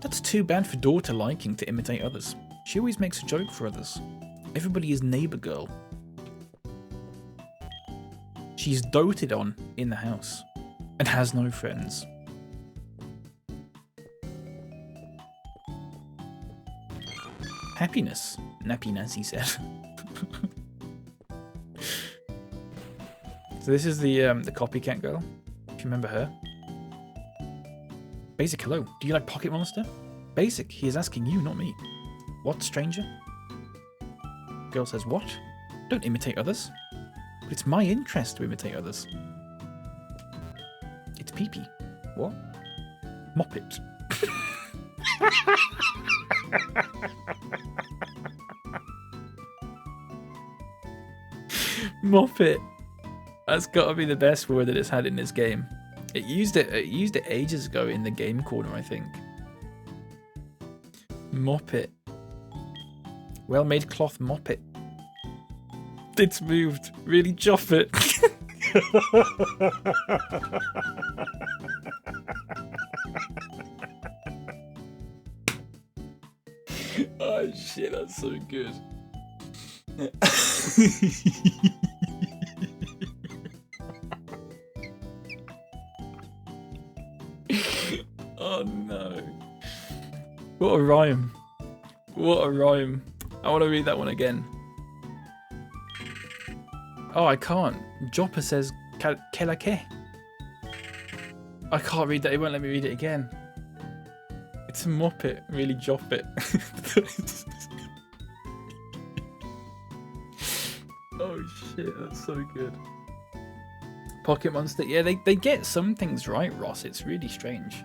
That's too bad for daughter liking to imitate others. She always makes a joke for others. Everybody is neighbour girl. She's doted on in the house and has no friends. Happiness, Nappy Nancy said. So this is the copycat girl, if you remember her. Basic, hello. Do you like Pocket Monster? Basic, he is asking you, not me. What, stranger? Girl says, what? Don't imitate others. But it's my interest to imitate others. It's pee-pee. What? Moppet. Moppet. That's got to be the best word that it's had in this game. It used it ages ago in the game corner, I think. Moppet. Well-made cloth moppet. It's moved. Really Joppet. Oh shit, that's so good. Oh no. What a rhyme. What a rhyme. I want to read that one again. Oh, I can't. Joppet says kelake. I can't read that. It won't let me read it again. It's a moppet. Really Joppet. Oh shit, that's so good. Pocket Monster. Yeah, they get some things right, Ross. It's really strange.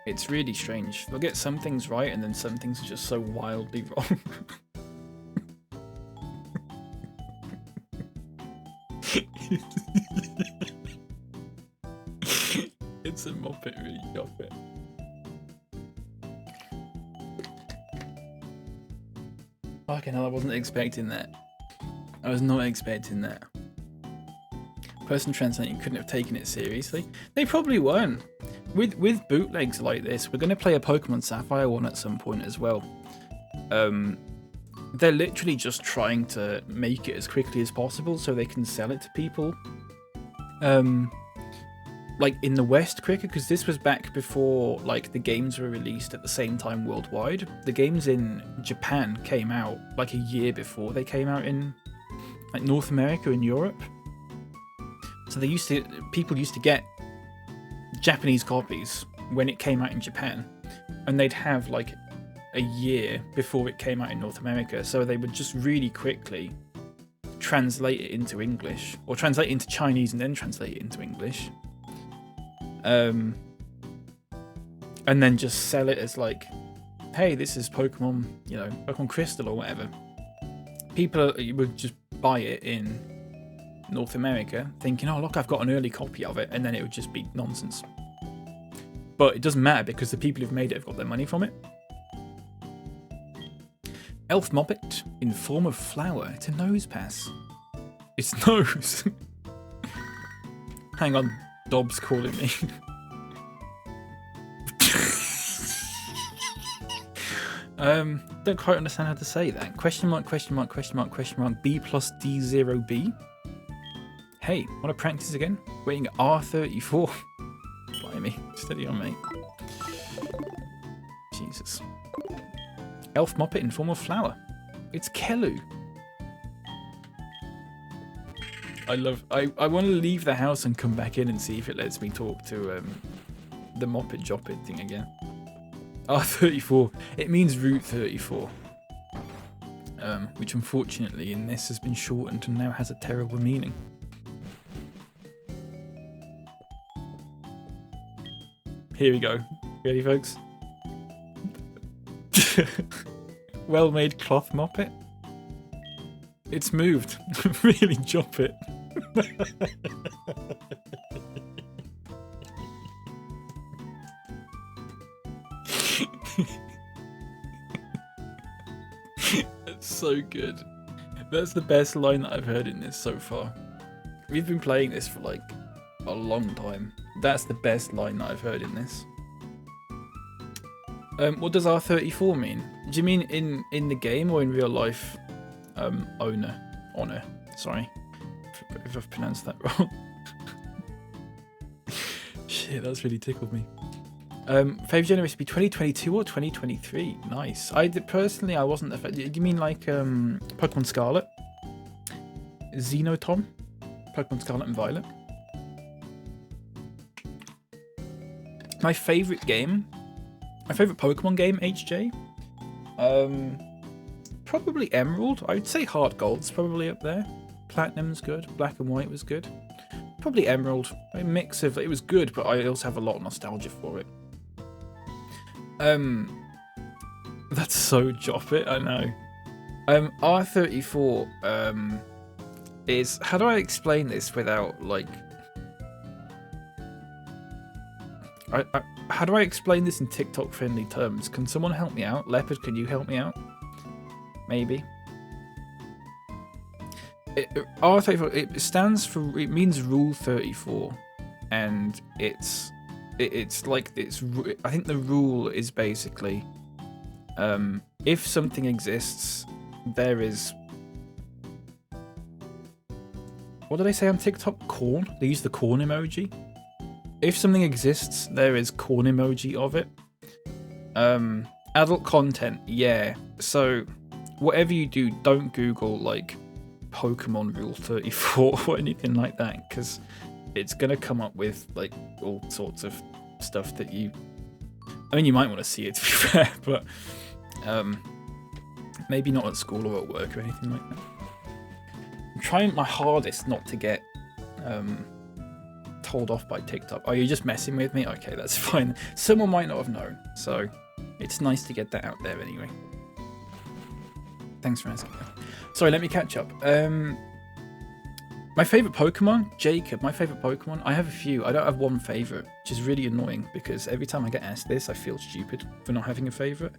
It's really strange. They'll get some things right and then some things are just so wildly wrong. It's a moppet, really Joppet. Fucking hell, I wasn't expecting that. I was not expecting that. Person translating couldn't have taken it seriously. They probably weren't. With bootlegs like this, we're going to play a Pokemon Sapphire one at some point as well. They're literally just trying to make it as quickly as possible so they can sell it to people. Like in the West quicker, because this was back before like the games were released at the same time worldwide. The games in Japan came out like a year before they came out in like North America and Europe. So people used to get Japanese copies when it came out in Japan, and they'd have like a year before it came out in North America, so they would just really quickly translate it into English, or translate it into Chinese and then translate it into English, and then just sell it as like, hey, this is Pokemon, you know, Pokemon Crystal or whatever. People would just buy it in North America thinking, oh look, I've got an early copy of it, and then it would just be nonsense. But it doesn't matter because the people who've made it have got their money from it. Elf Moppet in form of flower. It's a nose pass. It's nose. Hang on, Dobbs calling me. Don't quite understand how to say that. Question mark, question mark, question mark, question mark, B plus D0B. Hey, want to practice again? Waiting R34. Blimey, steady on, mate. Jesus. Elf Moppet in form of flower. It's Kelu. I want to leave the house and come back in and see if it lets me talk to the Moppet Joppet thing again. R34. It means Route 34. Which unfortunately in this has been shortened and now has a terrible meaning. Here we go. Ready, folks? Well-made cloth moppet. It's moved. Really Joppet. That's so good. That's the best line that I've heard in this so far. We've been playing this for like a long time. That's the best line that I've heard in this. What does R34 mean? Do you mean in the game or in real life? Honor. Sorry, if I've pronounced that wrong. Shit, that's really tickled me. Favorite generation be 2022 or 2023? Nice. Personally, I wasn't affected. Do you mean like Pokemon Scarlet, Xenotom, Pokemon Scarlet and Violet? My favorite game, my favorite Pokemon game, HJ. Probably Emerald. I would say Heart Gold's probably up there. Platinum's good. Black and White was good. Probably Emerald. A mix of, it was good, but I also have a lot of nostalgia for it. That's so Joppet, I know. R34 is, how do I explain this without like, how do I explain this in TikTok friendly terms? Can someone help me out? Leopard, can you help me out? Maybe. R34, it stands for, it means Rule 34, and it's like, I think the rule is basically, if something exists, there is, what do they say on TikTok? Corn? They use the corn emoji. If something exists, there is corn emoji of it. Adult content, yeah. So, whatever you do, don't Google, like, Pokemon Rule 34 or anything like that, because it's going to come up with, like, all sorts of stuff that you... I mean, you might want to see it, to be fair, but maybe not at school or at work or anything like that. I'm trying my hardest not to get told off by TikTok. Oh, you're just messing with me? Okay, that's fine. Someone might not have known, so it's nice to get that out there anyway. Thanks for asking. Sorry, let me catch up. My favourite Pokemon? Jacob, my favourite Pokemon? I have a few. I don't have one favourite, which is really annoying because every time I get asked this, I feel stupid for not having a favourite.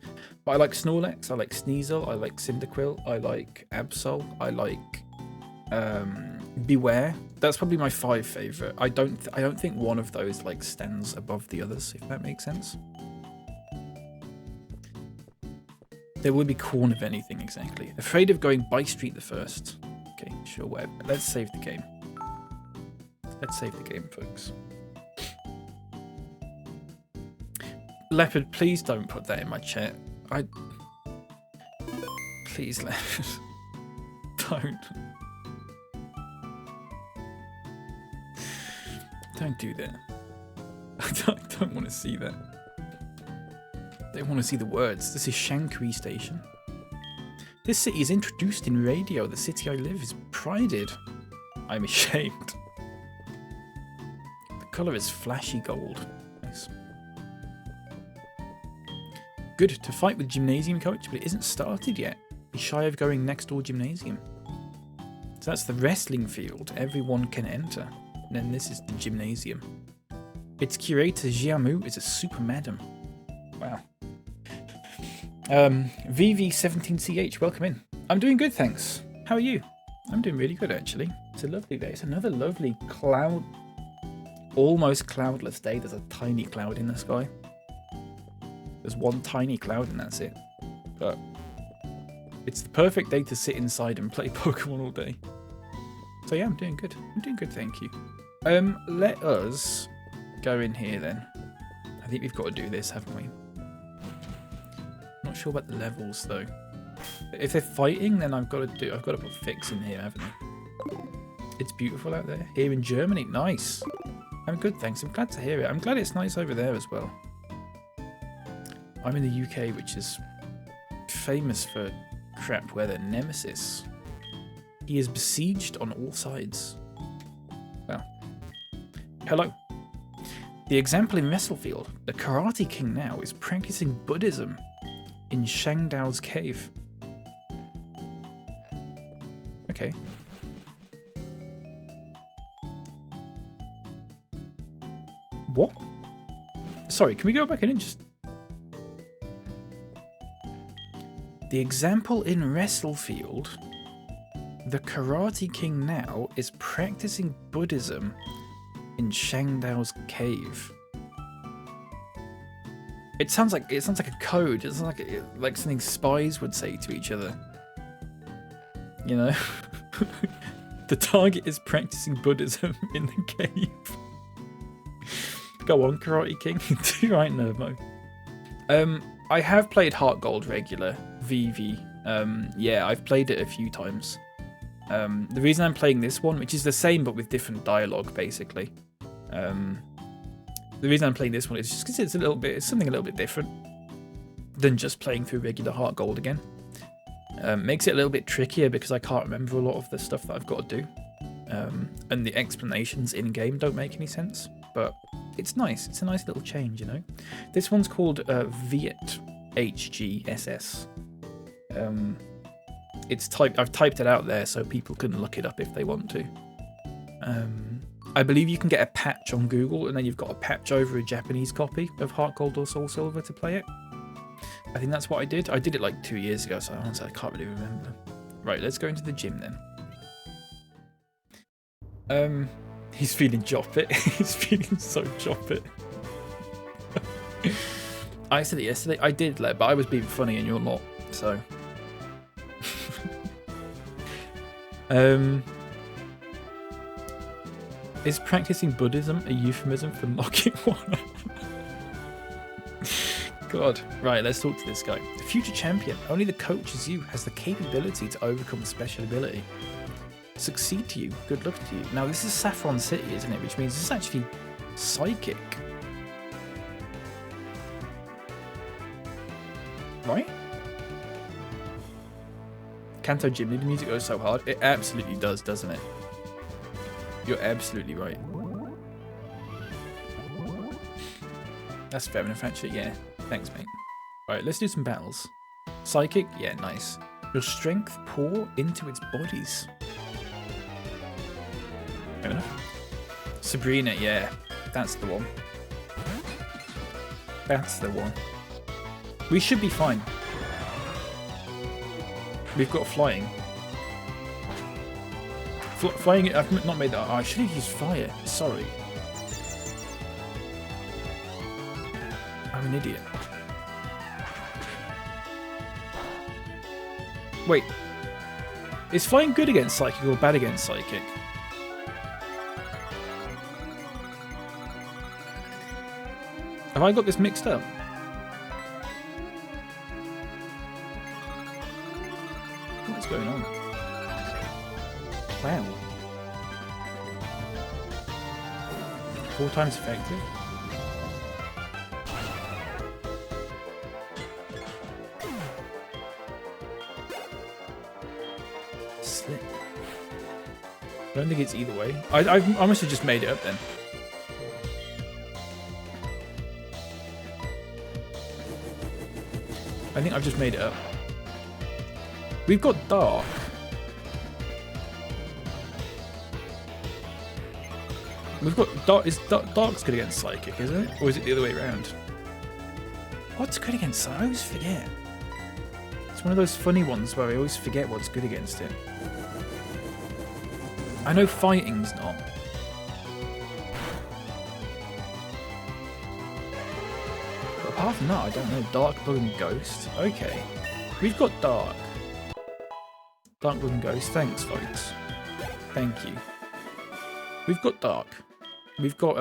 But I like Snorlax, I like Sneasel, I like Cyndaquil, I like Absol, I like Beware. That's probably my 5 favourite. I don't think one of those like stands above the others, if that makes sense. There will be corn of anything, exactly. Afraid of going by street the first. Okay, sure, whatever. Let's save the game. Let's save the game, folks. Leopard, please don't put that in my chat. Please, Leopard. Don't. Don't do that. I don't want to see that. I don't want to see the words. This is SHANCUI Station. This city is introduced in radio. The city I live is prided. I'm ashamed. The colour is flashy gold. Nice. Good to fight with gymnasium coach, but it isn't started yet. Be shy of going next door gymnasium. So that's the wrestling field. Everyone can enter. And then this is the gymnasium. Its curator XIAMU is a super madam. Wow. VV17CH, welcome in. I'm doing good, thanks. How are you? I'm doing really good, actually. It's a lovely day. It's another lovely cloud, almost cloudless day. There's a tiny cloud in the sky. There's one tiny cloud and that's it. But it's the perfect day to sit inside and play Pokemon all day. So yeah, I'm doing good. I'm doing good, thank you. Let us go in here then. I think we've got to do this, haven't we? Not sure about the levels though. If they're fighting, then I've got to put fix in here, haven't I? It's beautiful out there. Here in Germany, nice. I'm good, thanks. I'm glad to hear it. I'm glad it's nice over there as well. I'm in the UK, which is famous for crap weather. Nemesis. He is besieged on all sides. Well, hello. The example in Wrestlefield, the Karate King now is practicing Buddhism in Shangdao's cave. Okay. What? Sorry, can we go back in and just... The example in Wrestlefield, the Karate King now is practicing Buddhism in Shangdao's cave. It sounds like a code. It sounds like something spies would say to each other. You know, the target is practicing Buddhism in the cave. Go on, Karate King. Do right, Nervo. I have played Heart Gold regular VV. Yeah, I've played it a few times. The reason I'm playing this one, which is the same but with different dialogue, basically. The reason I'm playing this one is just because it's something a little bit different than just playing through regular Heart Gold again. Makes it a little bit trickier because I can't remember a lot of the stuff that I've got to do. And the explanations in-game don't make any sense. But it's nice. It's a nice little change, you know. This one's called Viet HGSS. I've typed it out there so people can look it up if they want to. I believe you can get a patch on Google, and then you've got a patch over a Japanese copy of Heart Gold or Soul Silver to play it. I think that's what I did. I did it like 2 years ago, so honestly, I can't really remember. Right, let's go into the gym then. He's feeling Joppet. He's feeling so Joppet. I said it yesterday. I did, but I was being funny and you're not, so... Is practicing Buddhism a euphemism for knocking one up? God. Right, let's talk to this guy. The future champion. Only the coach as you has the capability to overcome special ability. Succeed to you. Good luck to you. Now, this is Saffron City, isn't it? Which means this is actually psychic. Right? Kanto Gym, the music goes so hard. It absolutely does, doesn't it? You're absolutely right. That's fair enough, actually. Yeah. Thanks, mate. Alright, let's do some battles. Psychic? Yeah, nice. Your strength pour into its bodies. Fair enough. Sabrina, yeah. That's the one. That's the one. We should be fine. We've got flying. Flying, I've not made that. I should have used fire. Sorry. I'm an idiot. Wait. Is flying good against psychic or bad against psychic? Have I got this mixed up? What's going on? Wow. 4 times effective? Slip. I don't think it's either way. I must have just made it up then. I think I've just made it up. We've got dark. We've got dark. Dark's good against psychic, isn't it? Or is it the other way around? What's good against psychic? I always forget. It's one of those funny ones where I always forget what's good against it. I know fighting's not. But apart from that, I don't know. Dark, Bug and Ghost. Okay. We've got Dark. Dark, Bug and Ghost. Thanks, folks. Thank you. We've got Dark. We've got,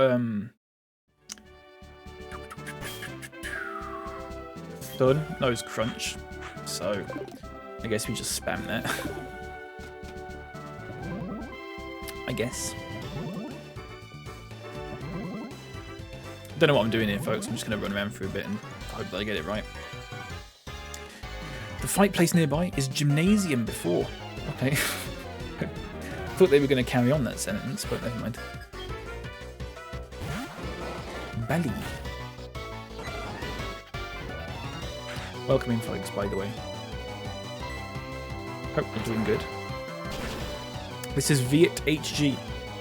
Stun. Nose Crunch. So, I guess we just spam that. I guess. Don't know what I'm doing here, folks. I'm just going to run around for a bit and hope that I get it right. The fight place nearby is Gymnasium before. Okay. Thought they were going to carry on that sentence, but never mind. Bali. Welcome in, folks, by the way. Hope you're doing good. This is Viet HG.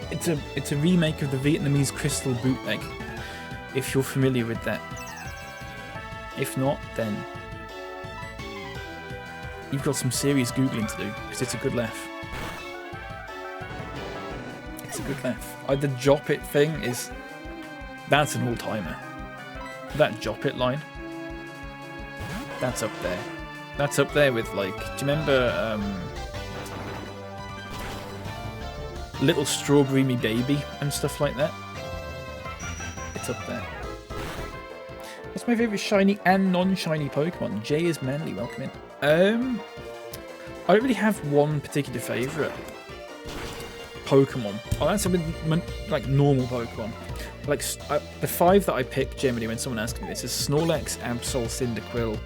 It's a remake of the Vietnamese Crystal bootleg, if you're familiar with that. If not, then you've got some serious Googling to do, because it's a good laugh. It's a good laugh. The Joppet thing is... That's an all-timer. That Joppet line. That's up there. That's up there with, like, do you remember Little Strawberry Me Baby and stuff like that? It's up there. What's my favourite shiny and non-shiny Pokemon? Jay is Manly, welcome in. I don't really have one particular favourite Pokemon. Oh, that's like normal Pokemon. Like the 5 that I pick generally when someone asks me this is Snorlax, Absol, Cyndaquil.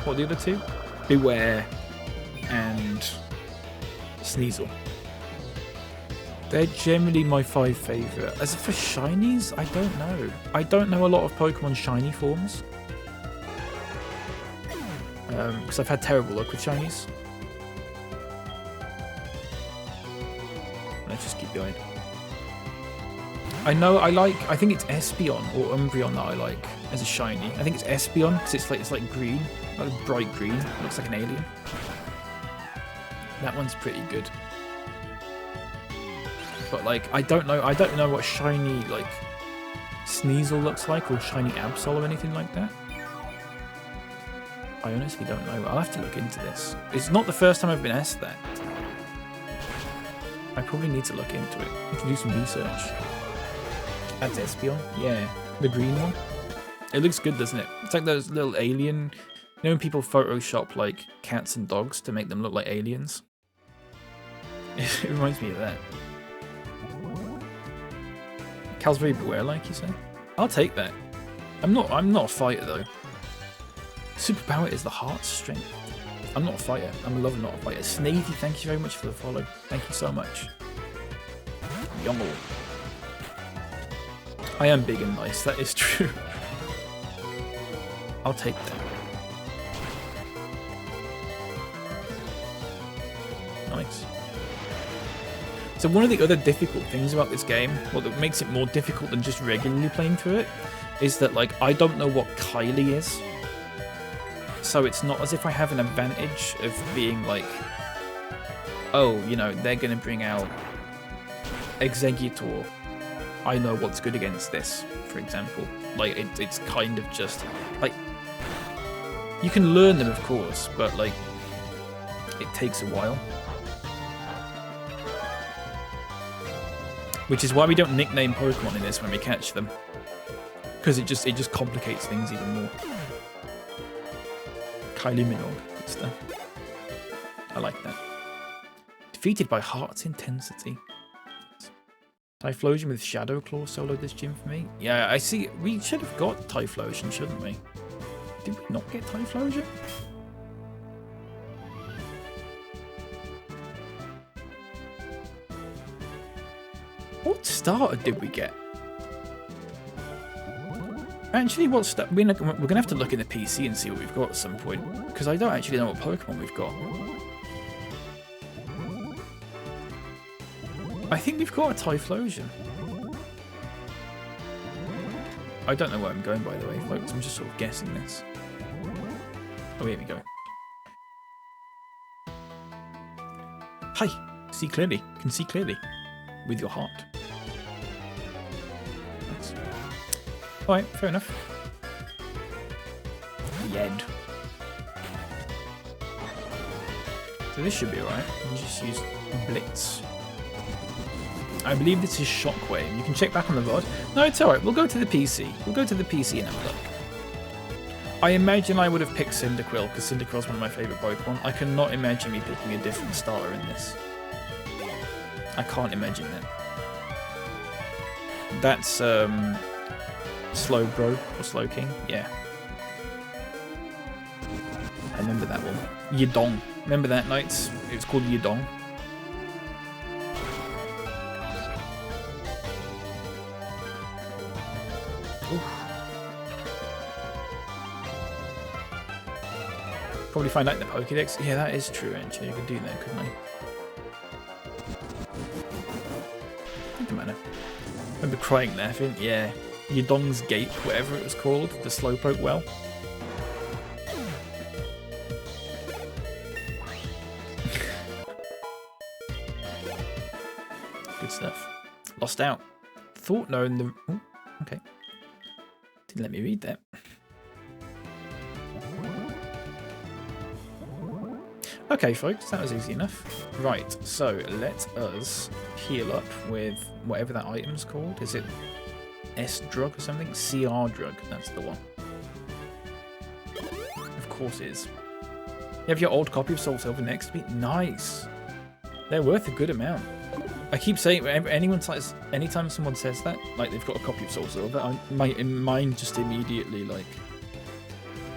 What are the other 2? Beware and Sneasel. They're generally my 5 favourite. As for shinies, I don't know. I don't know a lot of Pokemon shiny forms. Because I've had terrible luck with shinies. Let's just keep going. I know I think it's Espeon or Umbreon that I like as a shiny. I think it's Espeon because it's like green, like bright green. It looks like an alien. That one's pretty good. But like I don't know what shiny like Sneasel looks like or shiny Absol or anything like that. I honestly don't know. I'll have to look into this. It's not the first time I've been asked that. I probably need to look into it. I need to do some research. That's Espeon? Yeah. The green one? It looks good, doesn't it? It's like those little alien... You know when people Photoshop like cats and dogs to make them look like aliens? It reminds me of that. Cal's very beware like you say? I'll take that. I'm not a fighter though. Superpower is the heart's strength. I'm not a fighter. I'm a lover, not a fighter. Snavy, thank you very much for the follow. Thank you so much. Yommel. I am big and nice, that is true. I'll take that. Nice. So one of the other difficult things about this game, what that makes it more difficult than just regularly playing through it, is that like I don't know what Kylie is. So it's not as if I have an advantage of being like, oh, you know, they're going to bring out Exeggutor. I know what's good against this, for example. Like, it's kind of just, like, you can learn them, of course, but, like, it takes a while. Which is why we don't nickname Pokemon in this when we catch them. Because it just complicates things even more. Kylie Minogue, good stuff. I like that. Defeated by Heart's Intensity. Typhlosion with Shadow Claw soloed this gym for me. Yeah, I see. We should have got Typhlosion, shouldn't we? Did we not get Typhlosion? What starter did we get? Actually, we're going to have to look in the PC and see what we've got at some point. Because I don't actually know what Pokemon we've got. I think we've got a Typhlosion. I don't know where I'm going, by the way, folks. I'm just sort of guessing this. Oh, here we go. Hi! See clearly. Can see clearly. With your heart. Nice. Alright, fair enough. Yed. So this should be alright. We'll just use Blitz. I believe this is Shockwave. You can check back on the VOD. No, it's alright. We'll go to the PC. We'll go to the PC and have a look. I imagine I would have picked Cyndaquil, because Cyndaquil's one of my favourite Pokemon. I cannot imagine me picking a different starter in this. I can't imagine that. That's, Slowbro, or Slowking. Yeah. I remember that one. Yidong. Remember that, Knights? It was called Yidong. Probably find out in the Pokédex. Yeah, that is true, actually. I could do that, couldn't I? Doesn't matter. I remember crying there, I think. Yeah. Yidong's Gate, whatever it was called. The Slowpoke well. Good stuff. Lost out. Thought known the... Ooh, okay. Didn't let me read that. Okay, folks, that was easy enough. Right, so let us heal up with whatever that item's called. Is it S drug or something? CR drug, that's the one. Of course it is. You have your old copy of Soul Silver next to me? Nice. They're worth a good amount. I keep saying, anytime someone says that, like they've got a copy of Soul Silver, my mind just immediately, like,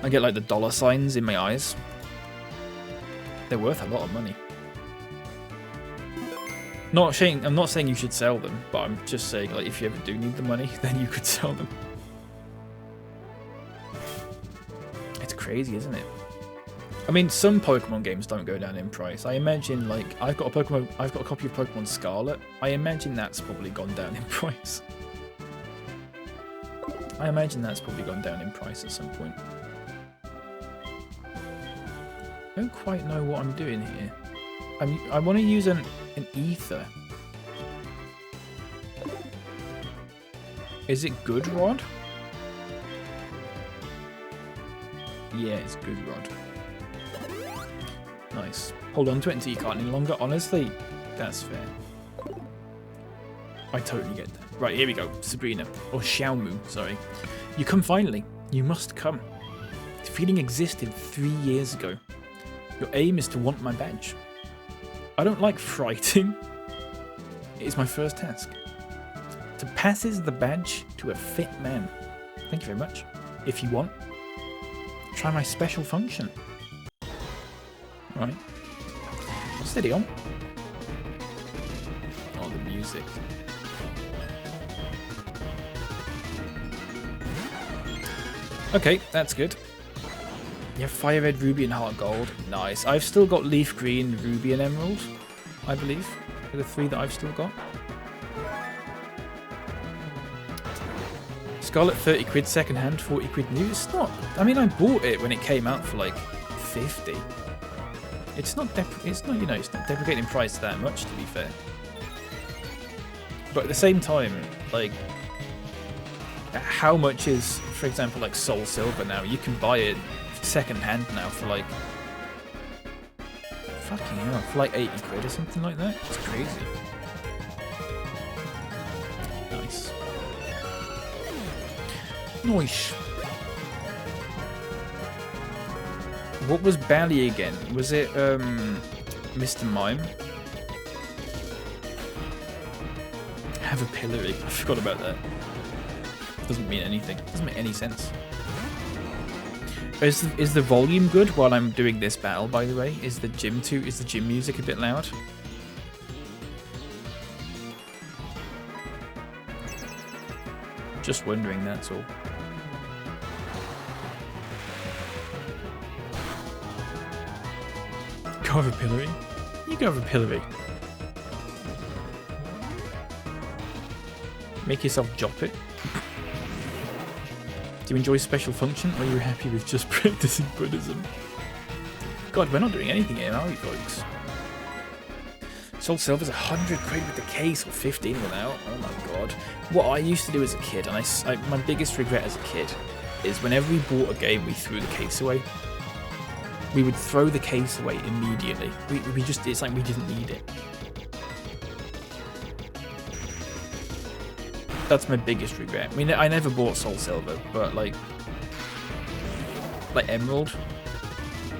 I get like the dollar signs in my eyes. They're worth a lot of money. I'm not saying you should sell them, but I'm just saying, like, if you ever do need the money, then you could sell them. It's crazy, isn't it? I mean, some Pokemon games don't go down in price. I imagine, like, I've got a copy of Pokemon Scarlet. I imagine that's probably gone down in price. I imagine that's probably gone down in price at some point. I don't quite know what I'm doing here. I want to use an ether. Is it Good Rod? Yeah, it's Good Rod. Nice. Hold on to it until you can't any longer. Honestly, that's fair. I totally get that. Right, here we go. Sabrina. Or XIAMU, sorry. You come finally. You must come. The feeling existed 3 years ago. Your aim is to want my badge. I don't like frighting. It is my first task. To passes the badge to a fit man. Thank you very much. If you want, try my special function. Right. Steady on. Oh, the music. Okay, that's good. You have Fire Red, Ruby, and Heart Gold. Nice. I've still got Leaf Green, Ruby, and Emerald, I believe. Are the 3 that I've still got. Scarlet 30 quid second hand, 40 quid new. It's not. I mean, I bought it when it came out for like 50. It's not. It's not. You know, it's not deprecating price that much, to be fair. But at the same time, like, how much is, for example, like Soul Silver now? You can buy it second hand now for like, fucking hell, for like 80 quid or something like that. It's crazy. Nice. Nice. What was Bally again? Was it Mr. Mime? Have a pillory. I forgot about that. Doesn't mean anything. Doesn't make any sense. Is the volume good while I'm doing this battle, by the way? Is the gym music a bit loud? Just wondering, that's all. Go have a pillory? You go have a pillory. Make yourself Joppet. Do you enjoy special function, or are you happy with just practicing Buddhism? God, we're not doing anything here, are we, folks? Soul Silver's 100 quid with the case, or 15 without. Oh my god. What I used to do as a kid, and my biggest regret as a kid, is whenever we bought a game, we threw the case away. We would throw the case away immediately. It's like we didn't need it. That's my biggest regret. I mean, I never bought Soul Silver, but like Emerald.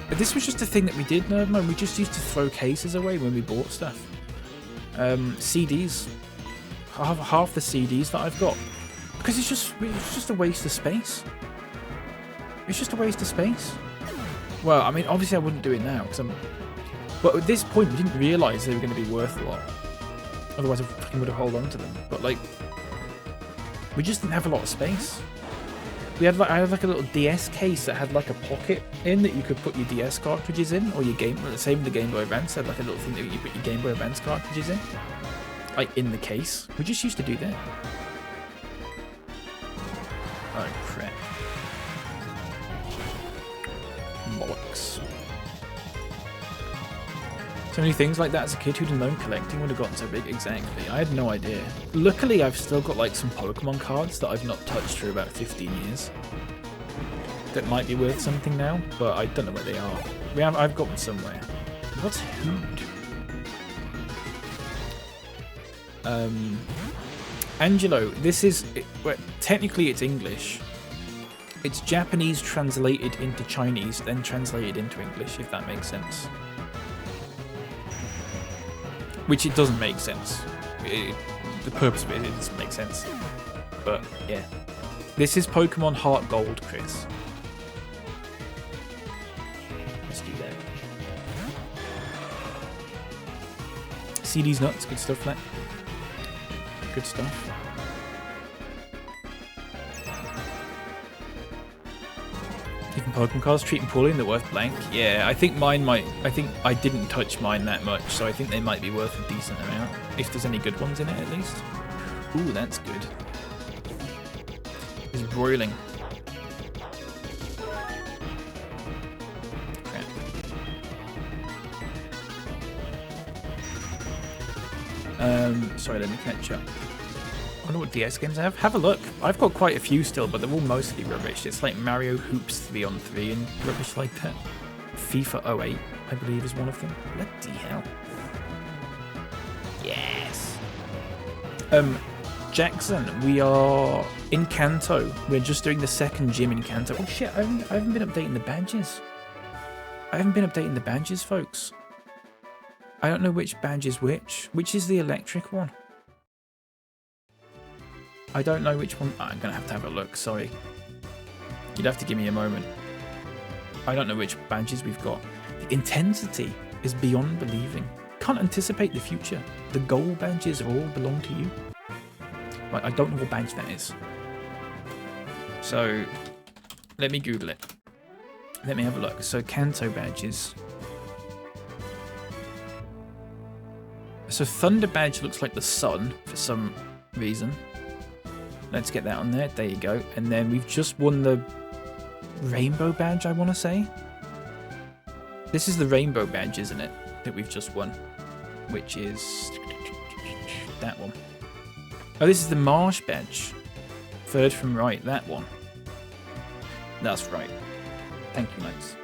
But this was just a thing that we did, Nerdman. We just used to throw cases away when we bought stuff. CDs. Half the CDs that I've got. Because it's just a waste of space. It's just a waste of space. Well, I mean, obviously I wouldn't do it now. But at this point, we didn't realise they were going to be worth a lot. Otherwise, I fucking would have held on to them. But like, we just didn't have a lot of space. I had like a little DS case that had like a pocket in that you could put your DS cartridges in, or your same with the Game Boy Advance had like a little thing that you put your Game Boy Advance cartridges in, like in the case. We just used to do that. Oh crap! Bollocks. So many things like that as a kid who'd have known collecting would have gotten so big. Exactly. I had no idea. Luckily, I've still got like some Pokemon cards that I've not touched for about 15 years. That might be worth something now, but I don't know where they are. I've got them somewhere. What's Hood? Angelo, this is... well, technically it's English. It's Japanese translated into Chinese, then translated into English, if that makes sense. Which it doesn't make sense. The purpose of it doesn't make sense. But, yeah. This is Pokemon Heart Gold, Chris. Let's do that. CD's nuts, good stuff, Flat. Good stuff. Even Pokemon cards, treat them poorly and they're worth blank. Yeah, I think mine might... I think I didn't touch mine that much, so I think they might be worth a decent amount. If there's any good ones in it, at least. Ooh, that's good. It's broiling. Crap. Sorry, let me catch up. I wonder what DS games I have. Have a look. I've got quite a few still, but they're all mostly rubbish. It's like Mario Hoops 3-on-3 and rubbish like that. FIFA 08, I believe, is one of them. Bloody hell. Yes. Jackson, we are in Kanto. We're just doing the second gym in Kanto. Oh shit, I haven't been updating the badges. I haven't been updating the badges, folks. I don't know which badge is which. Which is the electric one? I don't know which one. I'm going to have a look, sorry. You'd have to give me a moment. I don't know which badges we've got. The intensity is beyond believing. Can't anticipate the future. The gold badges all belong to you. Right, I don't know what badge that is. So, let me Google it. Let me have a look. So, Kanto badges. So, Thunder badge looks like the sun for some reason. Let's get that on there. There you go. And then we've just won the Rainbow badge, I want to say. This is the Rainbow badge, isn't it? That we've just won. Which is that one. Oh, this is the Marsh badge. Third from right, that one. That's right. Thank you, mates.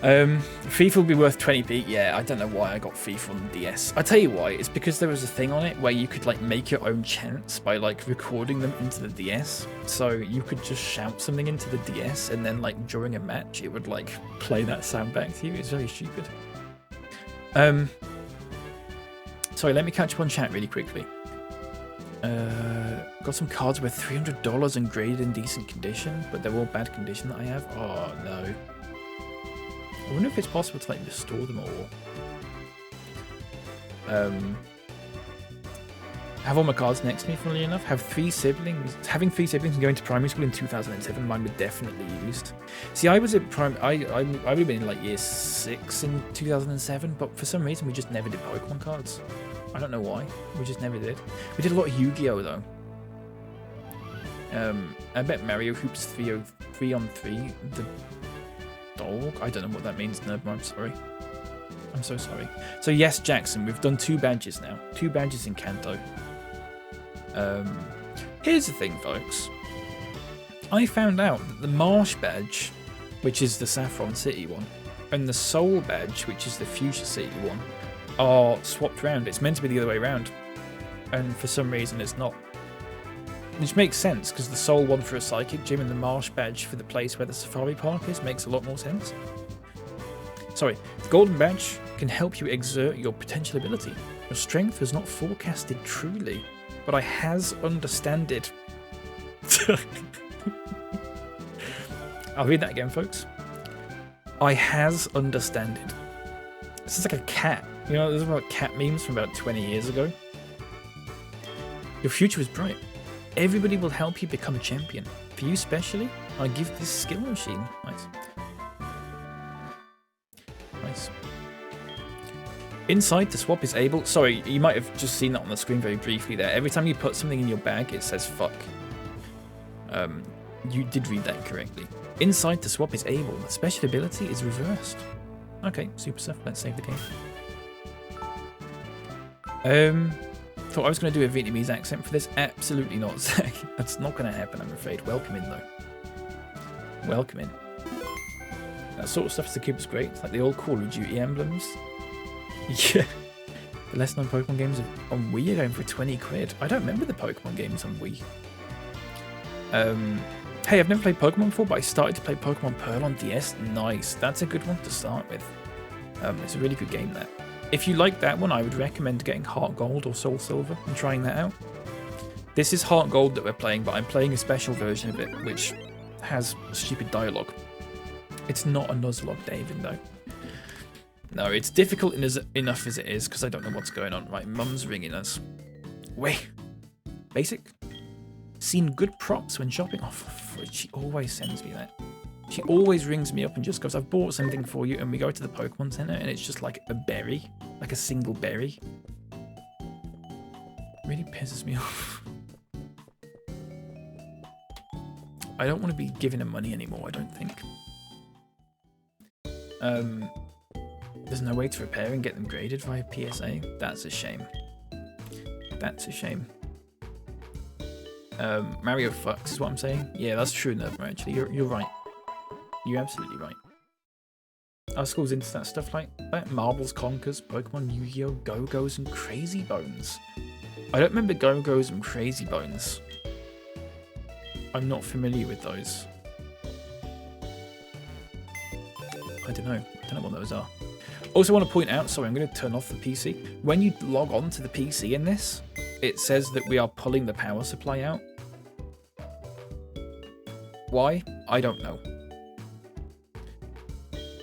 FIFA will be worth 20p. Yeah, I don't know why I got FIFA on the DS. I tell you why. It's because there was a thing on it where you could like make your own chants by like recording them into the DS. So you could just shout something into the DS and then like during a match it would like play that sound back to you. It's very stupid. Sorry, let me catch up on chat really quickly. Got some cards worth $300 and graded in decent condition, but they're all bad condition that I have. Oh no. I wonder if it's possible to like restore them all. Have all my cards next to me, funnily enough. Have 3 siblings. Having 3 siblings and going to primary school in 2007, mine were definitely used. See, I was at I would have been in like year 6 in 2007, but for some reason we just never did Pokemon cards. I don't know why. We just never did. We did a lot of Yu-Gi-Oh though. I bet Mario Hoops 3-on-3. The dog? I don't know what that means. No, I'm sorry. I'm so sorry. So yes, Jackson, we've done 2 badges now. 2 badges in Kanto. Here's the thing, folks. I found out that the Marsh badge, which is the Saffron City one, and the Soul badge, which is the Fuchsia City one, are swapped around. It's meant to be the other way around. And for some reason it's not. Which makes sense, because the Soul one for a Psychic Gym and the Marsh badge for the place where the Safari Park is makes a lot more sense. Sorry, the Golden badge can help you exert your potential ability. Your strength was not forecasted truly, but I has understanded. I'll read that again, folks. I has understanded. This is like a cat. You know, there's about cat memes from about 20 years ago. Your future is bright. Everybody will help you become a champion. For you specially, I give this skill machine. Nice. Nice. Inside, the swap is able... Sorry, you might have just seen that on the screen very briefly there. Every time you put something in your bag, it says fuck. You did read that correctly. Inside, the swap is able. The special ability is reversed. Okay, super stuff. Let's save the game. Thought I was going to do a Vietnamese accent for this. Absolutely not, Zach. That's not going to happen, I'm afraid. Welcome in, though. Welcome in. That sort of stuff to keep us great. Like the old Call of Duty emblems. Yeah. The less known Pokemon games on Wii are going for 20 quid. I don't remember the Pokemon games on Wii. Hey, I've never played Pokemon before, but I started to play Pokemon Pearl on DS. Nice. That's a good one to start with. It's a really good game there. If you like that one, I would recommend getting Heart Gold or Soul Silver and trying that out. This is Heart Gold that we're playing, but I'm playing a special version of it, which has stupid dialogue. It's not a Nuzlocke, David, though. No, it's difficult enough as it is, because I don't know what's going on. Right, Mum's ringing us. Wait. Basic? Seen good props when shopping. Oh, she always sends me that. She always rings me up and just goes, I've bought something for you, and we go to the Pokemon Center, and it's just like a berry. Like a single berry. Really pisses me off. I don't want to be giving her money anymore, I don't think. There's no way to repair and get them graded via PSA. That's a shame. That's a shame. Mario fucks is what I'm saying. Yeah, that's true enough, actually. You're right. You're absolutely right. Our school's into that stuff like that. Marbles, Conkers, Pokemon, Yu-Gi-Oh, Go-Go's, and Crazy Bones. I don't remember Go-Go's and Crazy Bones. I'm not familiar with those. I don't know. I don't know what those are. Also want to point out, sorry, I'm going to turn off the PC. When you log on to the PC in this, it says that we are pulling the power supply out. Why? I don't know.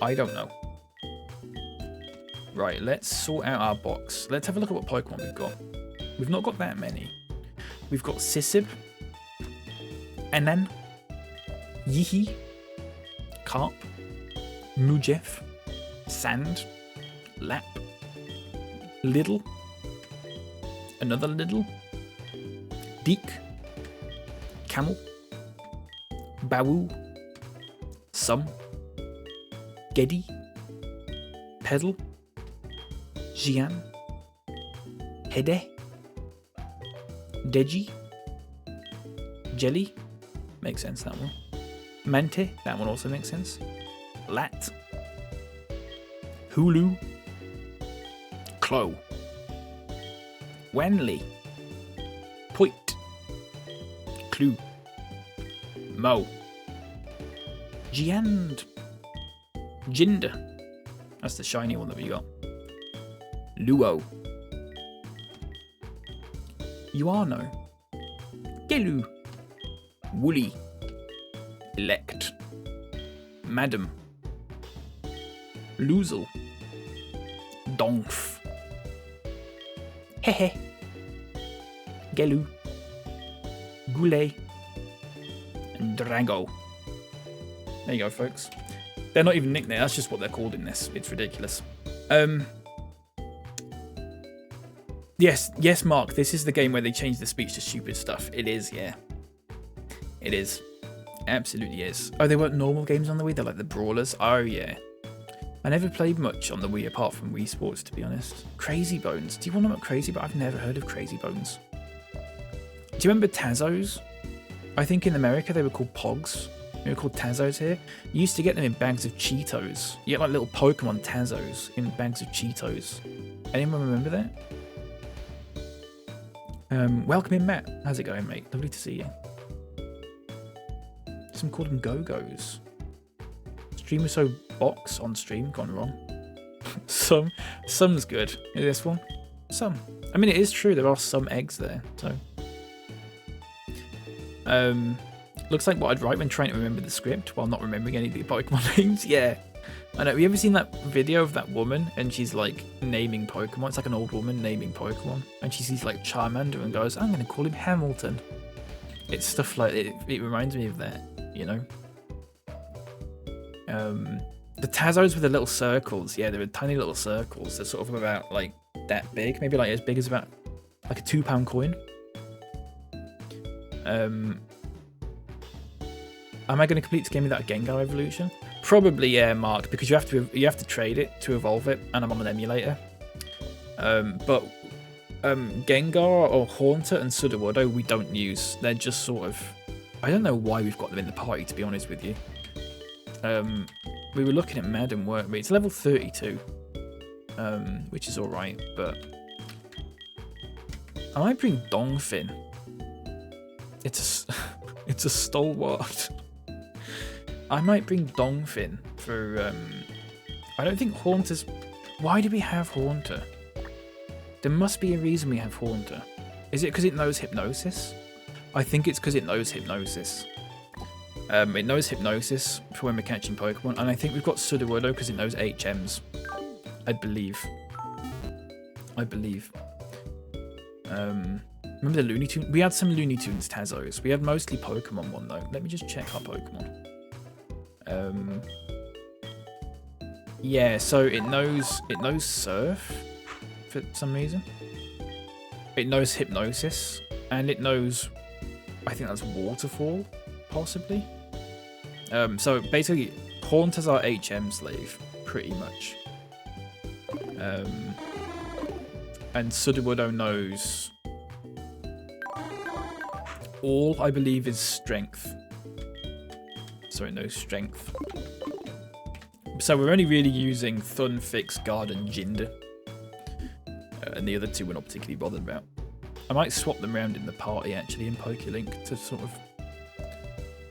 I don't know. Right, let's sort out our box. Let's have a look at what Pokemon we've got. We've not got that many. We've got Sisib, Anan, Yihi, Carp, Mujef, Sand, Lap, Little, another Little, Deek, Camel, Bawoo, Sum, Geddy, Pedal, Jian, Hede, Deji, Jelly, makes sense that one, Mante, that one also makes sense, Lat, Hulu, Clo, Wenli, Poit, Clue, Mo, Giand, Jinder, that's the shiny one that we got, Luo, Yuano, Gelu, Woolly, Elect, Madam, Loozle, Donf, Hehe, Gelu, Goulet, and Drago. There you go, folks. They're not even nicknamed, that's just what they're called in this. It's ridiculous. Yes, Mark, this is the game where they change the speech to stupid stuff. It is, yeah. It is. Absolutely is. Oh, they weren't normal games on the Wii? They're like the brawlers? Oh, yeah. I never played much on the Wii apart from Wii Sports, to be honest. Crazy Bones. Do you want to know what Crazy Bones? I've never heard of Crazy Bones. Do you remember Tazos? I think in America they were called Pogs. They were called Tazos here. You used to get them in bags of Cheetos. You get like little Pokemon Tazos in bags of Cheetos. Anyone remember that? Welcome in, Matt. How's it going, mate? Lovely to see you. Some called them Go-Go's. Streamer so box on stream gone wrong. Some's good. Is this one? Some. I mean, it is true. There are some eggs there. So, looks like what I'd write when trying to remember the script while not remembering any of the Pokemon names. Yeah, I know. Have you ever seen that video of that woman and she's like naming Pokemon? It's like an old woman naming Pokemon, and she sees like Charmander and goes, "I'm going to call him Hamilton." It's stuff like it. It reminds me of that, you know. The Tazos with the little circles, yeah, they're tiny little circles. They're sort of about like that big, maybe like as big as about like a £2 coin. Am I going to complete this game without Gengar evolution? Probably, yeah, Mark, because you have to trade it to evolve it, and I'm on an emulator. But Gengar or Haunter and Sudowoodo we don't use. They're just sort of, I don't know why we've got them in the party, to be honest with you. We were looking at Madden, weren't we? It's level 32, which is is alright, but I might bring Dongfin. It's a stalwart. I might bring Dongfin for I don't think Haunter's. Why do we have Haunter? There must be a reason we have Haunter. Is it because it knows Hypnosis? I think it's because it knows Hypnosis. It knows Hypnosis for when we're catching Pokemon, and I think we've got Sudowoodo because it knows HMs. I believe. Remember the Looney Tunes? We had some Looney Tunes Tazos. We had mostly Pokemon one though. Let me just check our Pokemon. Yeah, so it knows Surf for some reason. It knows Hypnosis, and it knows, I think that's Waterfall, possibly. So basically, Haunter's our HM slave, pretty much. And Sudowoodo knows all, I believe, is Strength. So it knows Strength. So we're only really using Thun, Fix, Guard, and Jinder. And the other two we're not particularly bothered about. I might swap them around in the party, actually, in PokéLink to sort of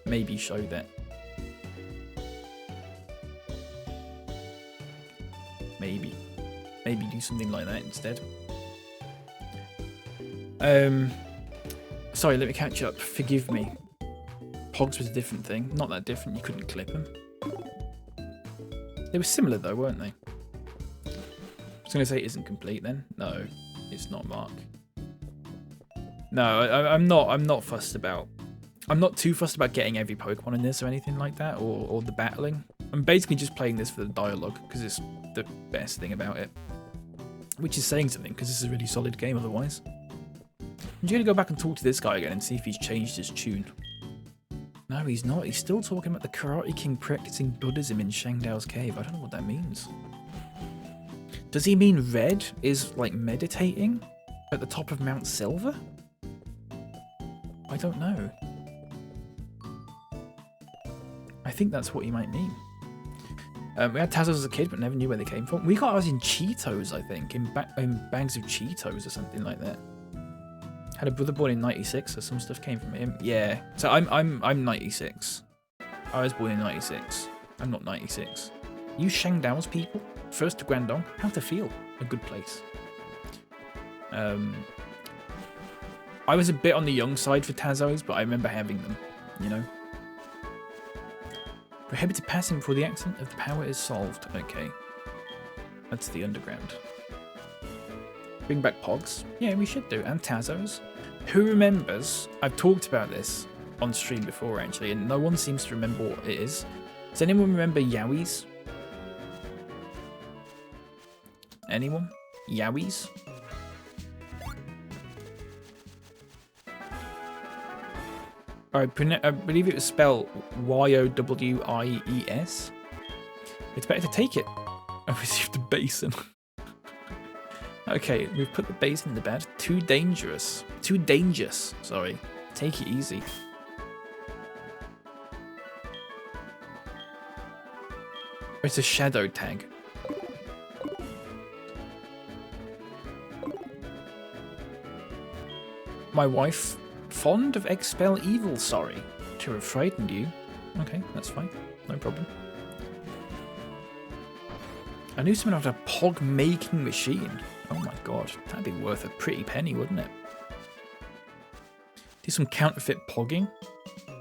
maybe show that. Maybe do something like that instead. Sorry, let me catch up. Forgive me. Pogs was a different thing. Not that different, you couldn't clip them. They were similar though, weren't they? I was going to say it isn't complete then. No, it's not, Mark. No, I'm not fussed about... I'm not too fussed about getting every Pokemon in this or anything like that, or the battling. I'm basically just playing this for the dialogue, because it's the best thing about it. Which is saying something, because this is a really solid game otherwise. I'm just going to go back and talk to this guy again and see if he's changed his tune. No, he's not. He's still talking about the Karate King practicing Buddhism in Shangdao's cave. I don't know what that means. Does he mean Red is, like, meditating at the top of Mount Silver? I don't know. I think that's what he might mean. We had Tazos as a kid, but never knew where they came from. We got ours in Cheetos, I think, in bags of Cheetos or something like that. Had a brother born in '96, so some stuff came from him. Yeah, so I'm '96. I was born in '96. I'm not '96. You Shangdao's people, first to Guangdong. How to feel? A good place. I was a bit on the young side for Tazos, but I remember having them. You know. Prohibited passing before the accident of the power is solved. Okay. That's the underground. Bring back Pogs. Yeah, we should do. And Tazos. Who remembers? I've talked about this on stream before, actually, and no one seems to remember what it is. Does anyone remember Yowies? Anyone? Yowies? I believe it was spelled Y-O-W-I-E-S. It's better to take it. I received a basin. Okay, we've put the basin in the bed. Too dangerous. Too dangerous, sorry. Take it easy. It's a shadow tag. My wife... Fond of expel evil, sorry. To have frightened you. Okay, that's fine. No problem. I knew someone had a Pog making machine. Oh my god, that'd be worth a pretty penny, wouldn't it? Do some counterfeit pogging. I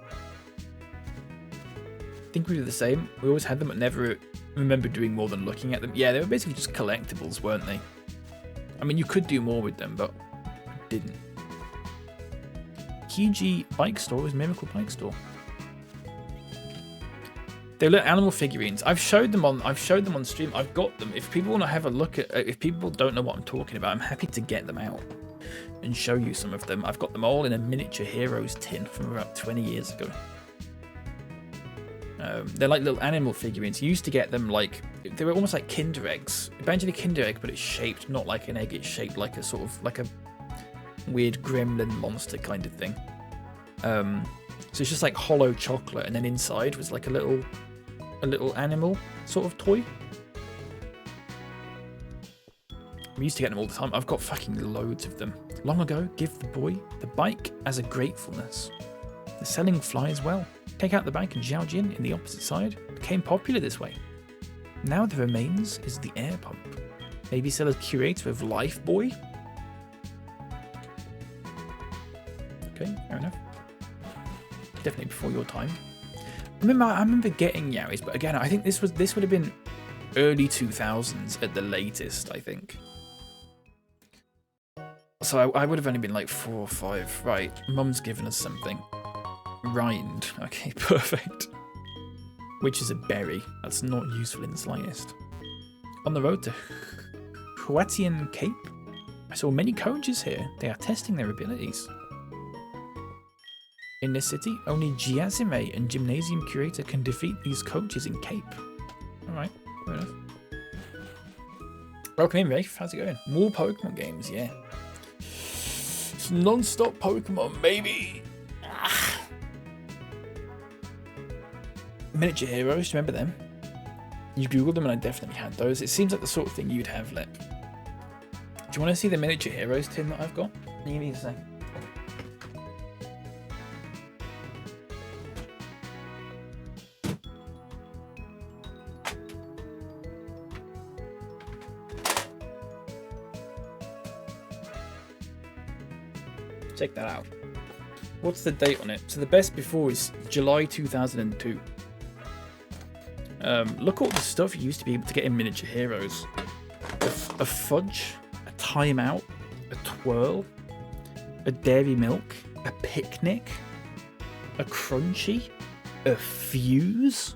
think we were the same. We always had them, but never remember doing more than looking at them. Yeah, they were basically just collectibles, weren't they? I mean, you could do more with them, but didn't. Kiji Bike Store is Miracle Bike Store. They're little animal figurines. I've showed them on stream. I've got them. If people want to have a look at, if people don't know what I'm talking about, I'm happy to get them out and show you some of them. I've got them all in a miniature Heroes tin from about 20 years ago. They're like little animal figurines. You used to get them like, they were almost like Kinder eggs. Imagine a Kinder egg, but it's shaped not like an egg. It's shaped like a sort of like a weird gremlin monster kind of thing. So it's just like hollow chocolate, and then inside was like a little animal sort of toy. We used to get them all the time. I've got fucking loads of them. Long ago, give the boy the bike as a gratefulness. The selling flies well. Take out the bike and Xiaojin in the opposite side became popular this way. Now the remains is the air pump. Maybe sell a curator of Life Boy? Okay, fair enough. Definitely before your time. I remember getting Yaois, but again, I think this would have been early 2000s at the latest, I think. So I would have only been like 4 or 5. Right, Mum's given us something. Rind. Okay, perfect. Which is a berry. That's not useful in the slightest. On the road to Huatian Cape, I saw many coaches here. They are testing their abilities. In this city, only Giazime and Gymnasium Curator can defeat these coaches in Cape. Alright, fair enough. Welcome in, Rafe. How's it going? More Pokemon games, yeah. It's non-stop Pokemon, baby. Miniature Heroes, do you remember them? You googled them and I definitely had those. It seems like the sort of thing you'd have, Lep. Do you want to see the Miniature Heroes tin that I've got? Give me a sec. Check that out. What's the date on it? So the best before is July 2002. Look at all the stuff you used to be able to get in Miniature Heroes. A fudge, a timeout, a twirl, a dairy milk, a picnic, a crunchy, a fuse,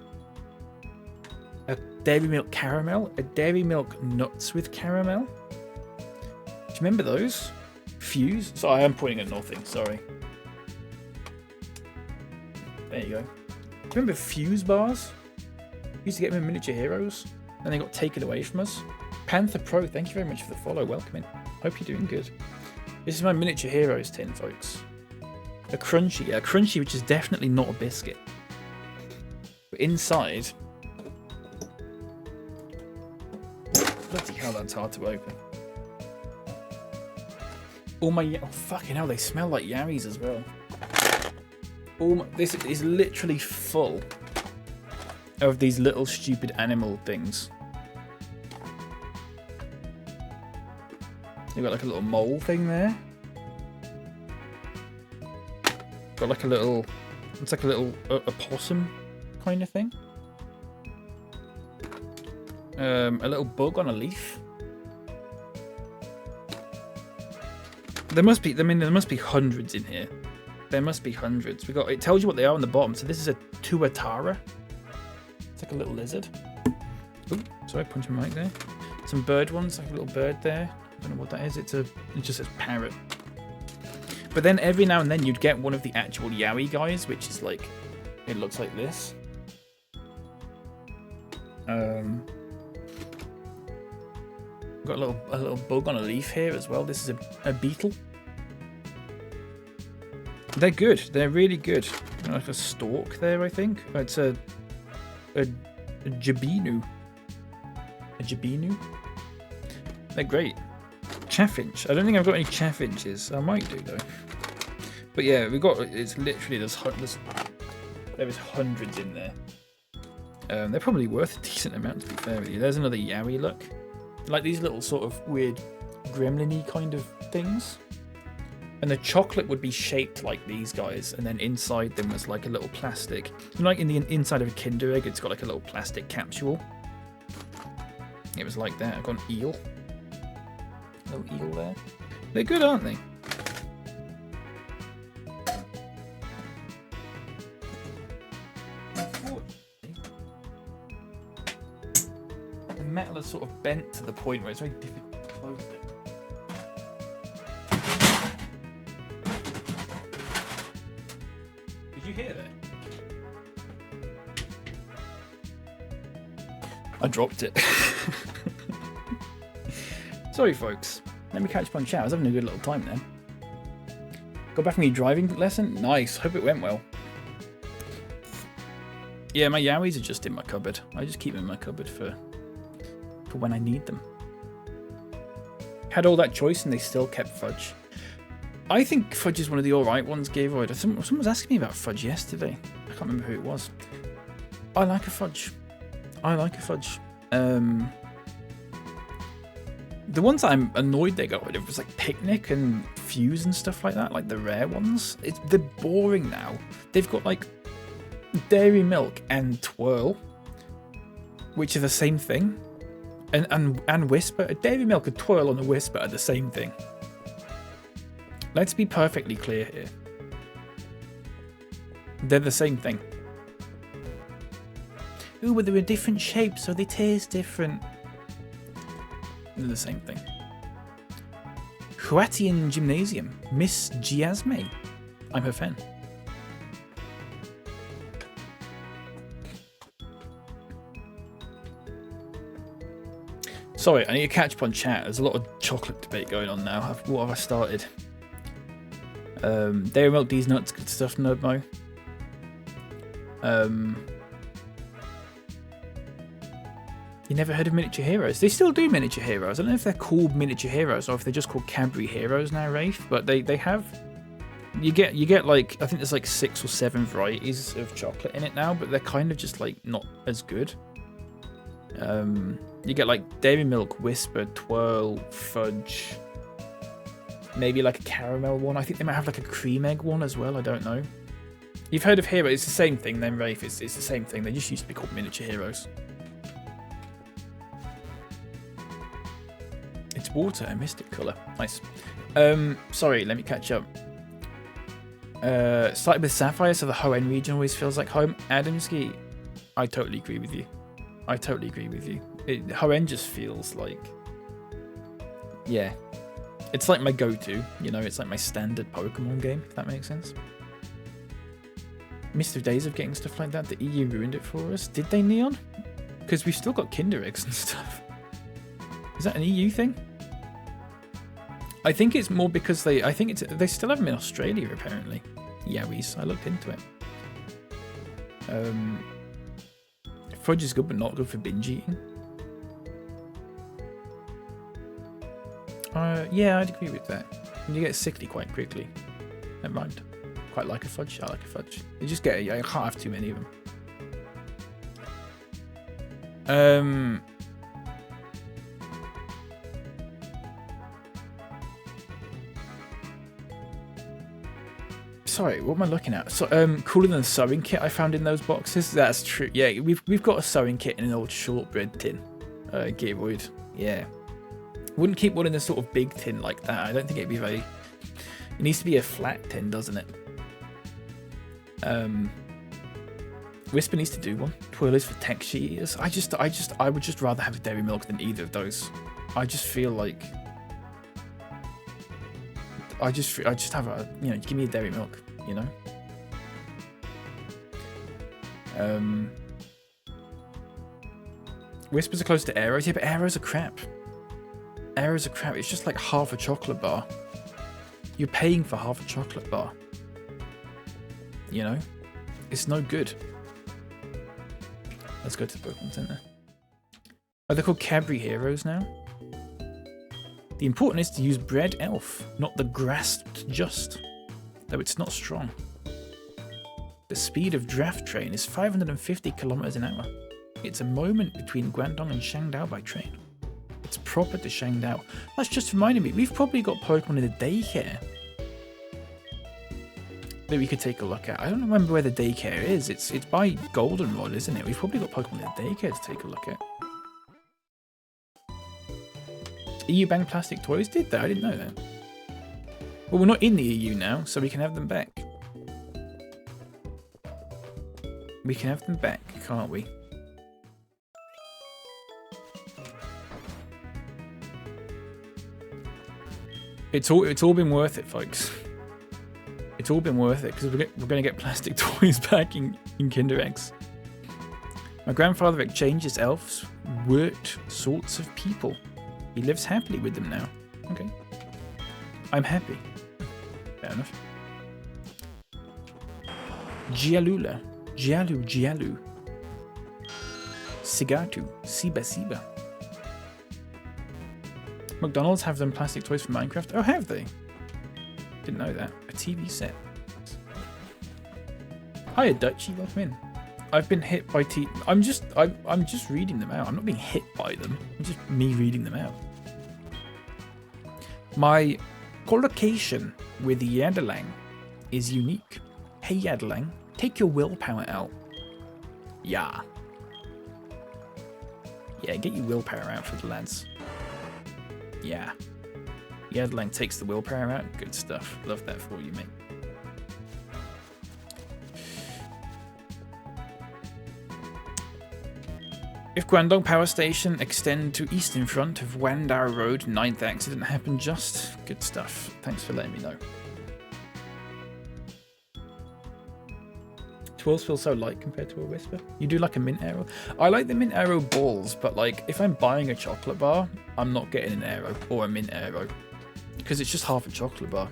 a dairy milk caramel, a dairy milk nuts with caramel. Do you remember those? Fuse? So I am pointing at nothing, sorry. There you go. Do you remember Fuse bars? We used to get them in Miniature Heroes, and they got taken away from us. Panther Pro, thank you very much for the follow. Welcome in. Hope you're doing good. This is my Miniature Heroes tin, folks. A crunchy, yeah, a crunchy, which is definitely not a biscuit. But inside, bloody hell, that's hard to open. All my, oh fucking hell, they smell like Yaris as well. This is literally full of these little stupid animal things. You've got like a little mole thing there. Got like a little, it's like a little opossum kind of thing. A little bug on a leaf. There must be, I mean, there must be hundreds in here. There must be hundreds. It tells you what they are on the bottom. So this is a tuatara. It's like a little lizard. Ooh, sorry, punch my mic there. Some bird ones, like a little bird there. I don't know what that is. It just says parrot. But then every now and then you'd get one of the actual Yaoi guys, which is like, it looks like this. Got a little bug on a leaf here as well. This is a beetle. They're good. They're really good. Like a stork there, I think. It's a Jabinu. A Jabinu. They're great. Chaffinch. I don't think I've got any chaffinches. I might do though. But yeah, we got. It's literally there is hundreds in there. They're probably worth a decent amount to be fair with you. There's another Yaoi look. Like these little sort of weird gremlin-y kind of things. And the chocolate would be shaped like these guys, and then inside them was like a little plastic. You know, like in the inside of a Kinder Egg, it's got like a little plastic capsule. It was like that. I've got an eel. A little eel there. They're good, aren't they? The metal is sort of bent to the point where it's very difficult to close it. Did you hear that? I dropped it. Sorry, folks. Let me catch Punch out. I was having a good little time then. Got back from your driving lesson? Nice. Hope it went well. Yeah, my Yaois are just in my cupboard. I just keep them in my cupboard for when I need them. had all that choice and they still kept fudge. I think fudge is one of the alright ones, Garoid. Someone was asking me about fudge yesterday. I can't remember who it was. I like a fudge. I like a fudge. The ones that I'm annoyed they got rid of was like Picnic and Fuse and stuff like that, like the rare ones. They're boring now. They've got like Dairy Milk and Twirl, which are the same thing. And Whisper. A Dairy Milk, a Twirl, and a Whisper are the same thing. Let's be perfectly clear here. They're the same thing. Ooh, but they're a different shape, so they taste different. They're the same thing. HUATIAN Gymnasium. Miss Giasme. I'm her fan. Sorry, I need to catch up on chat. There's a lot of chocolate debate going on now. What have I started? Dairy Milk, These Nuts, good stuff, Nerdmo. You never heard of Miniature Heroes? They still do Miniature Heroes. I don't know if they're called Miniature Heroes or if they're just called Cadbury Heroes now, Rafe. But they have. You get like, I think there's like 6 or 7 varieties of chocolate in it now, but they're kind of just like not as good. You get like Dairy Milk, Whisper, Twirl, Fudge. Maybe like a caramel one. I think they might have like a cream egg one as well. I don't know. You've heard of Hero? It's the same thing then, Rafe. It's the same thing. They just used to be called Miniature Heroes. It's water, a mystic colour. Nice. Sorry, let me catch up. Started with Sapphire, so the Hoenn region always feels like home. Adamski, I totally agree with you. I totally agree with you. Hoenn just feels like... Yeah. It's like my go-to, you know, it's like my standard Pokemon game, if that makes sense. Missed the days of getting stuff like that. The EU ruined it for us. Did they, Neon? Because we've still got Kinder Eggs and stuff. Is that an EU thing? I think it's more because they still have them in Australia, apparently. Yowies, I looked into it. Fudge is good, but not good for binge eating. Yeah, I'd agree with that. You get sickly quite quickly. Never mind. Quite like a fudge. I like a fudge. You just get it. I can't have too many of them. Sorry, what am I looking at? So, cooler than the sewing kit I found in those boxes. That's true. Yeah, we've got a sewing kit in an old shortbread tin. Garoid. Yeah. Wouldn't keep one in a sort of big tin like that. I don't think it'd be very... It needs to be a flat tin, doesn't it? Whisper needs to do one. Twirl is for texture eaters. I would just rather have a Dairy Milk than either of those. I just feel like... I just have a, you know, give me a Dairy Milk, you know? Whispers are close to Arrows. Yeah, but Arrows are crap. Arrows are crap. It's just like half a chocolate bar. You're paying for half a chocolate bar. You know? It's no good. Let's go to the Pokemon Center. Are they called Cadbury Heroes now? The important is to use Bread Elf, not the Grasped Just, though it's not strong. The speed of Draft Train is 550 kilometers an hour. It's a moment between Guangdong and Shangdao by train. It's proper to Shangdao. That's just reminded me, we've probably got Pokemon in the daycare that we could take a look at. I don't remember where the daycare is. It's by Goldenrod, isn't it? We've probably got Pokemon in the daycare to take a look at. EU banned plastic toys? Did they? I didn't know that. Well, we're not in the EU now, so we can have them back. We can have them back, can't we? It's all been worth it, folks. It's all been worth it, because we're going to get plastic toys back in Kinder Eggs. My grandfather exchanges elves, worked sorts of people. He lives happily with them now. Okay. I'm happy. Fair enough. Gialula. Gialu. Sigatu. Siba. McDonald's have them plastic toys for Minecraft. Oh, have they? Didn't know that. A TV set. Hiya, Dutchy. Welcome in. I've been hit by I'm just reading them out. I'm not being hit by them. It's just me reading them out. My collocation with Yadelang is unique. Hey Yadelang, take your willpower out. Yeah. Yeah, get your willpower out for the lads. Yeah. Yadelang takes the willpower out. Good stuff. Love that for you, mate. If Guangdong Power Station extend to east in front of Wandao Road, 9th accident happened just. Good stuff. Thanks for letting me know. Twirls feel so light compared to a Whisper. You do like a mint arrow? I like the mint arrow balls, but like if I'm buying a chocolate bar, I'm not getting an arrow or a mint arrow because it's just half a chocolate bar.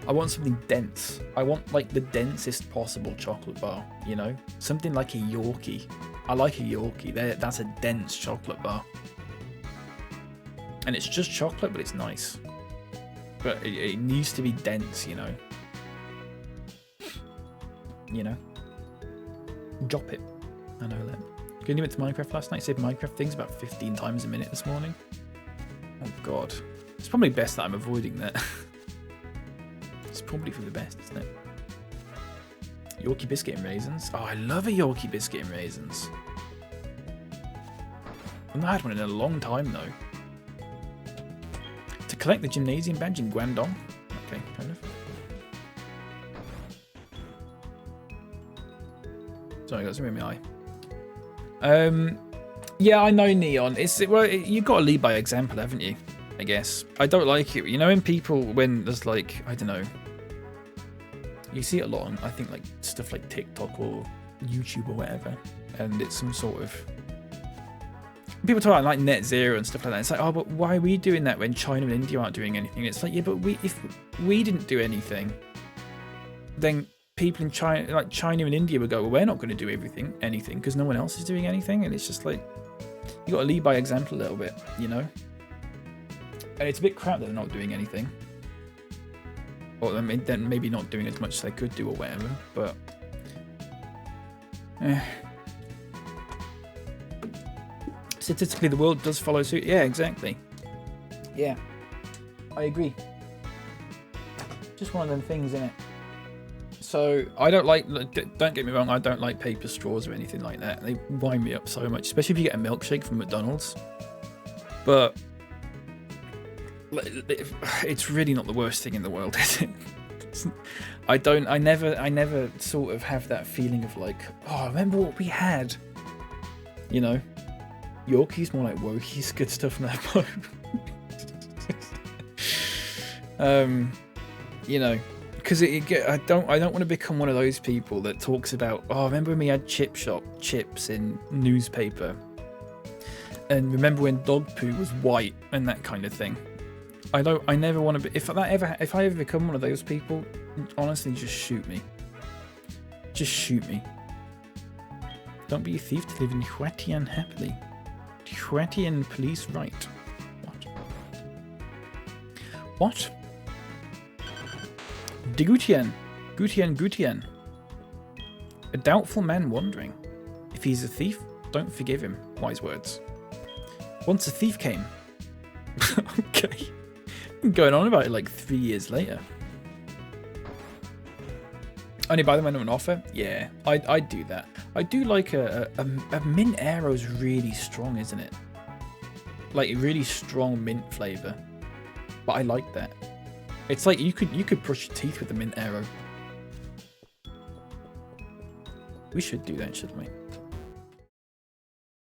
I want something dense. I want like the densest possible chocolate bar, you know? Something like a Yorkie. I like a Yorkie. That's a dense chocolate bar. And it's just chocolate, but it's nice. But it needs to be dense, you know? You know? Joppet. I know that. Going into Minecraft last night, said Minecraft things about 15 times a minute this morning. Oh god. It's probably best that I'm avoiding that. It's probably for the best, isn't it? Yorkie biscuit and raisins. Oh, I love a Yorkie biscuit and raisins. I've not had one in a long time though. To collect the gymnasium badge in Guangdong. Okay, fair enough. Sorry, I got something in my eye. Yeah, I know Neon. Well, you've got to lead by example, haven't you? I guess. I don't like it. You know, when there's like, I don't know. You see it a lot on, I think, like stuff like TikTok or YouTube or whatever, and it's some sort of people talk about like net zero and stuff like that. It's like, oh, but why are we doing that when China and India aren't doing anything? It's like, yeah, but if we didn't do anything, then people in China, like China and India, would go, well, we're not going to do anything because no one else is doing anything, and it's just like you got to lead by example a little bit, you know. And it's a bit crap that they're not doing anything. Or then maybe not doing as much as they could do or whatever, but statistically the world does follow suit. Yeah, exactly. Yeah, I agree. Just one of them things, innit? So I don't like, don't get me wrong, I don't like paper straws or anything like that. They wind me up so much, especially if you get a milkshake from McDonald's. But it's really not the worst thing in the world, is it? I never sort of have that feeling of like, oh, remember what we had, you know. Yorkie's more like Wokies. Good stuff in that moment. You know, because I don't want to become one of those people that talks about, oh, remember when we had chips in newspaper, and remember when dog poo was white and that kind of thing. I never want to be. If I ever become one of those people, honestly, just shoot me. Just shoot me. Don't be a thief to live in Huatian happily. Huatian police right. What? Digutian. Gutian. A doubtful man wandering. If he's a thief, don't forgive him. Wise words. Once a thief came. Okay. Going on about it like 3 years later. Only buy them when on offer? Yeah, I do that. I do like a mint arrow's really strong, isn't it? Like a really strong mint flavour. But I like that. It's like you could brush your teeth with the mint arrow. We should do that, shouldn't we?